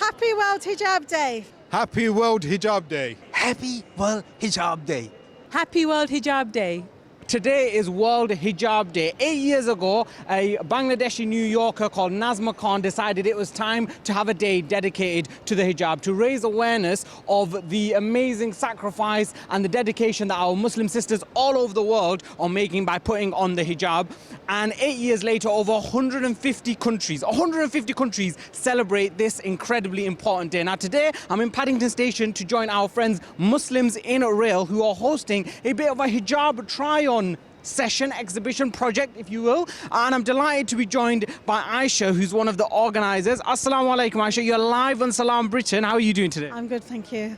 Happy World Hijab Day. Happy World Hijab Day. Happy World Hijab Day. Happy World Hijab Day. Today is World Hijab Day. 8 years ago, a Bangladeshi New Yorker called Nazma Khan decided it was time to have a day dedicated to the hijab, to raise awareness of the amazing sacrifice and the dedication that our Muslim sisters all over the world are making by putting on the hijab. And 8 years later, over 150 countries celebrate this incredibly important day. Now today, I'm in Paddington Station to join our friends Muslims in Rail who are hosting a bit of a hijab try-on session, exhibition, project, if you will. And I'm delighted to be joined by Aisha, who's one of the organisers. Assalamu alaikum, Aisha. You're live on Salam Britain. How are you doing today? I'm good, thank you.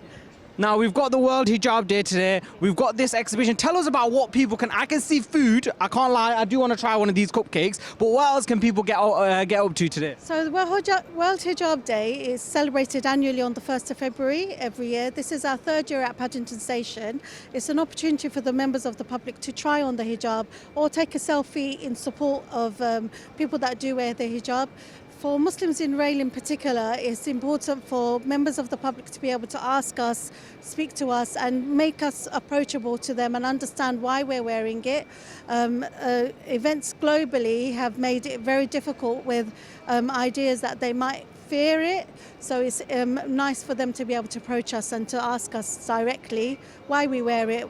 Now, we've got the World Hijab Day today. We've got this exhibition. Tell us about what people can... I can see food. I can't lie. I do want to try one of these cupcakes. But what else can people get up to today? So the World Hijab Day is celebrated annually on the 1st of February every year. This is our third year at Paddington Station. It's an opportunity for the members of the public to try on the hijab or take a selfie in support of people that do wear the hijab. For Muslims in Rail in particular, it's important for members of the public to be able to ask us, speak to us and make us approachable to them and understand why we're wearing it. Events globally have made it very difficult with ideas that they might fear it. So it's nice for them to be able to approach us and to ask us directly why we wear it,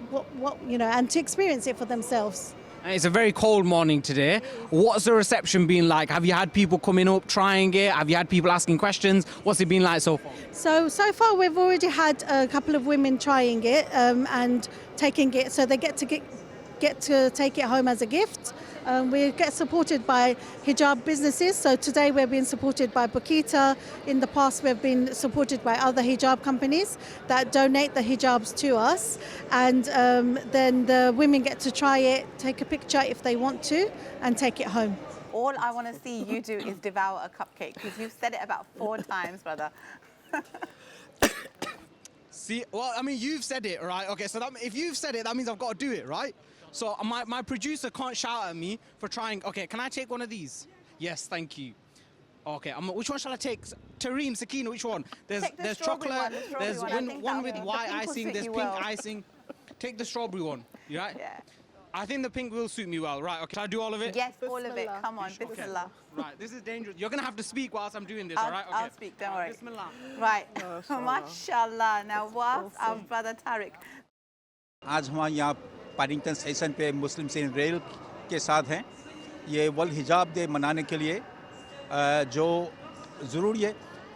and to experience it for themselves. It's a very cold morning today. What's the reception been like? Have you had people coming up, trying it? Have you had people asking questions? What's it been like so far? So far we've already had a couple of women trying it and taking it, so they get to take it home as a gift. We get supported by hijab businesses. So today we're being supported by Bukita. In the past we've been supported by other hijab companies that donate the hijabs to us. And then the women get to try it, take a picture if they want to, and take it home. All I want to see you do is devour a cupcake, because you've said it about 4 times, brother. See, well, I mean, you've said it, right? Okay, so if you've said it, that means I've got to do it, right? So my producer can't shout at me for trying. Okay, can I take one of these? Yes, thank you. Okay, which one shall I take? Tareem, Sakina, which one? There's chocolate, there's one with white icing, there's pink icing. Take the strawberry one, you right? Yeah. I think the pink will suit me well. Right, okay, shall I do all of it? Yes, all of it. Come on, Okay. bismillah. Right, this is dangerous. You're going to have to speak whilst I'm doing this, all right? Okay. I'll speak, don't worry. Bismillah. Right, mashallah. Now, whilst our brother Tarek. आज हम यहाँ Paddington station पे Muslims in rail के साथ हैं। ये world हिजाब day मनाने के लिए जो ज़रूरी है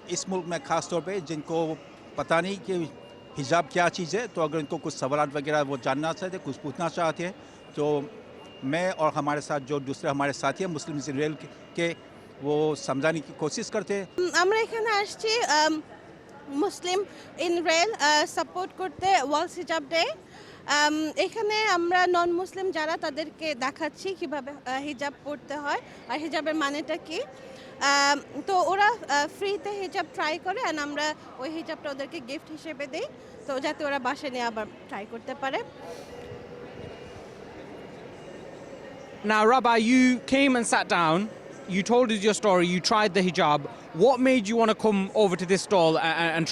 इस मुल्क में ख़ास तौर पे जिनको पता नहीं कि हिजाब क्या चीज़ है, तो अगर इनको कुछ सवालात वगैरह वो जानना चाहते हैं, कुछ पूछना चाहते हैं, तो मैं और हमारे साथ जो दूसरे हमारे साथी हैं मुस्लिम्स इन रेल के वो समझाने की कोशिश करते हैं। আমরা এখানে আসছি মুসলিম ইন রেল সাপোর্ট করতে ওয়ার্ল্ড হিজাব ডে। এখানে আমরা নন মুসলিম যারা তাদেরকে দেখাচ্ছি কিভাবে হিজাব পরতে হয় আর হিজাবের মানেটা কি। তো ওরা ফ্রিতে হিজাব ট্রাই করে আর আমরা ওই হিজাবটা ওদেরকে গিফট হিসেবে দিই, তো যাতে ওরা বাসায় নিয়ে আবার ট্রাই করতে পারে। Now, Rabbi, you came and sat down. You told us your story. You tried the hijab. What made you want to come over to this stall and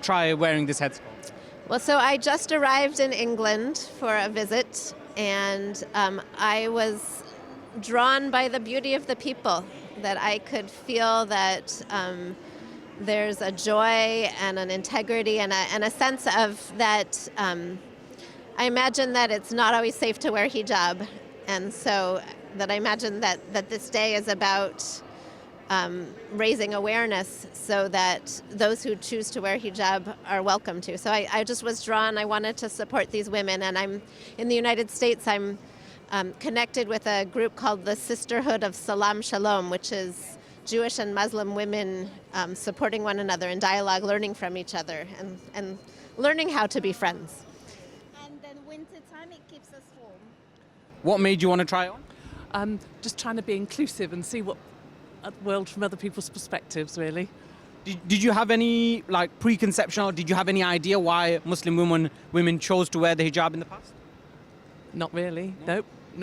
try wearing this headscarf? Well, so I just arrived in England for a visit, and I was drawn by the beauty of the people, that I could feel that there's a joy and an integrity and a sense of that. I imagine that it's not always safe to wear hijab, and so that I imagine that this day is about raising awareness so that those who choose to wear hijab are welcome to. So I just was drawn. I wanted to support these women, and I'm in the United States. I'm connected with a group called the Sisterhood of Salam Shalom, which is Jewish and Muslim women supporting one another in dialogue, learning from each other, and learning how to be friends. And then winter time it keeps us warm. What made you want to try it on? Just trying to be inclusive and see what the world from other people's perspectives, really. Did you have any preconception, or did you have any idea why Muslim women chose to wear the hijab in the past? Not really.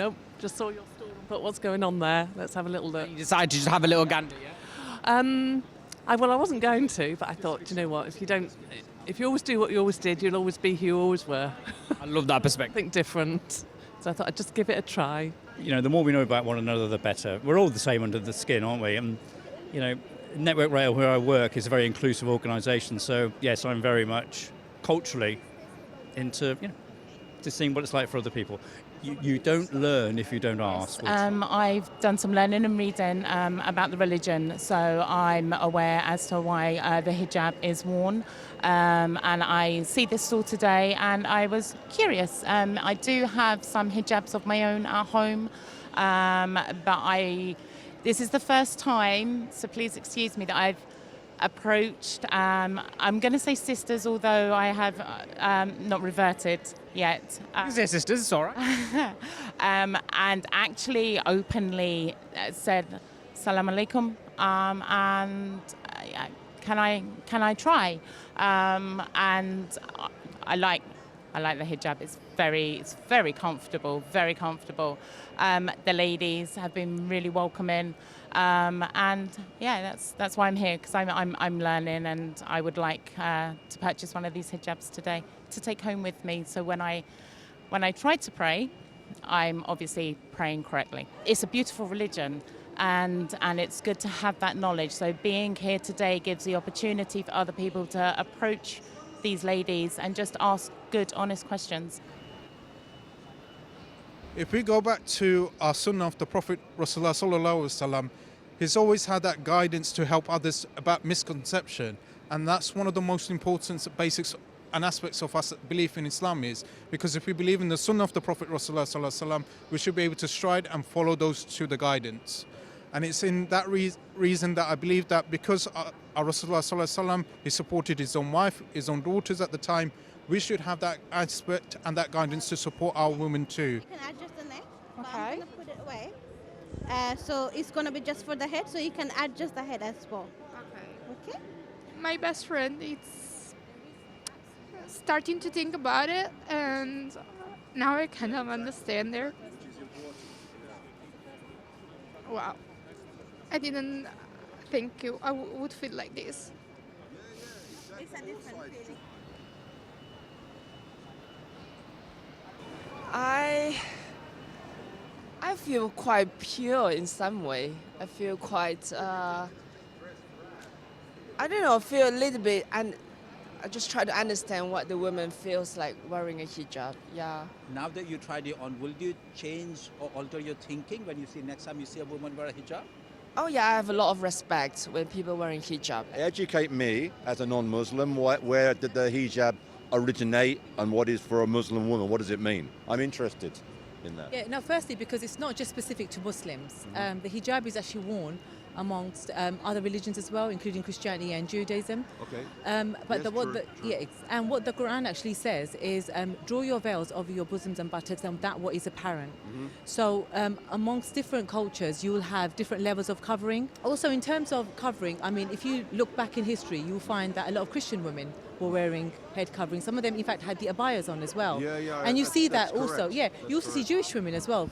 Nope. Just saw your stall and thought, what's going on there? Let's have a little look. You decided to just have a little gander, yeah? I wasn't going to, but I thought, do you know what? If you always do what you always did, you'll always be who you always were. I love that perspective. Think different. So I thought I'd just give it a try. You know, the more we know about one another, the better. We're all the same under the skin, aren't we? And, you know, Network Rail, where I work, is a very inclusive organisation. So, yes, I'm very much culturally into, to seeing what it's like for other people. You don't learn if you don't ask. I've done some learning and reading about the religion, so I'm aware as to why the hijab is worn. And I see this stall today, and I was curious. I do have some hijabs of my own at home, but this is the first time, so please excuse me, that I've approached, I'm going to say sisters, although I have not reverted yet. You say sisters, it's all right. And actually openly said, Salam alaikum, and can I try? And I like the hijab. It's very comfortable, very comfortable. The ladies have been really welcoming. And yeah, that's why I'm here, because I'm learning, and I would like to purchase one of these hijabs today to take home with me. So when I try to pray, I'm obviously praying correctly. It's a beautiful religion, and it's good to have that knowledge. So being here today gives the opportunity for other people to approach these ladies and just ask good, honest questions. If we go back to our sunnah of the Prophet Rasulullah sallallahu alaihi wasallam, he's always had that guidance to help others about misconception, and that's one of the most important basics and aspects of our belief in Islam is, because if we believe in the sunnah of the Prophet Rasulullah sallallahu alaihi wasallam, we should be able to stride and follow those to the guidance. And it's in that reason that I believe that because our Rasulullah sallallahu alaihi wasallam, he supported his own wife, his own daughters at the time, we should have that aspect and that guidance to support our women too. You can adjust the neck. Okay. I'm going to put it away. So it's going to be just for the head, so you can adjust the head as well. Okay. My best friend is starting to think about it, and now I kind of understand her. Wow. I didn't think I would feel like this. It's a different feeling. I feel quite pure in some way. I feel quite, I don't know, I feel a little bit, and I just try to understand what the woman feels like wearing a hijab, yeah. Now that you tried it on, will you change or alter your thinking when you see next time you see a woman wear a hijab? Oh yeah, I have a lot of respect when people wearing hijab. Educate me as a non-Muslim, where did the hijab originate and what is for a Muslim woman, what does it mean? I'm interested in that. Yeah, now firstly, because it's not just specific to Muslims. The hijab is actually worn amongst other religions as well, including Christianity and Judaism. Okay. And what the Quran actually says is draw your veils over your bosoms and buttocks, and that what is apparent. So amongst different cultures, you will have different levels of covering. Also, in terms of covering, I mean, if you look back in history, you'll find that a lot of Christian women were wearing head covering. Some of them, in fact, had the abayas on as well. And you see that also. Correct. Yeah, you also see Jewish women as well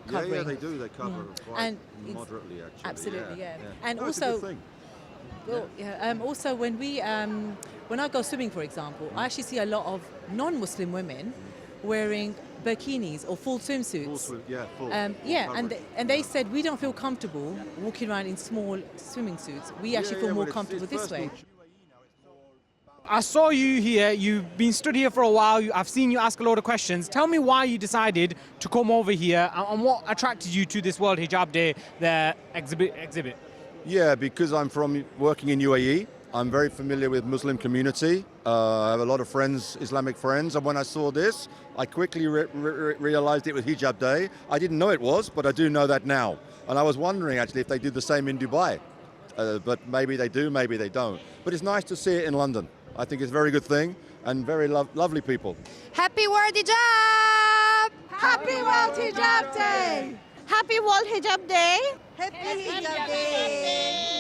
covering. Yeah, they do. They cover quite And moderately, actually. Absolutely, yeah. And no, it's a also, good thing. well, also when I go swimming, for example, I actually see a lot of non-Muslim women wearing bikinis or full swimsuits. Full and they said we don't feel comfortable walking around in small swimming suits. We actually feel more comfortable this way. I saw you here, you've been stood here for a while, I've seen you ask a lot of questions. Tell me why you decided to come over here and what attracted you to this World Hijab Day, the exhibit. Yeah, because I'm working in UAE. I'm very familiar with Muslim community. I have a lot of friends, Islamic friends, and when I saw this, I quickly realized it was Hijab Day. I didn't know it was, but I do know that now. And I was wondering actually if they do the same in Dubai. But maybe they do, maybe they don't. But it's nice to see it in London. I think it's a very good thing and very lovely people. Happy World Hijab! Happy World Hijab Day! Happy World Hijab Day! Happy Hijab Day!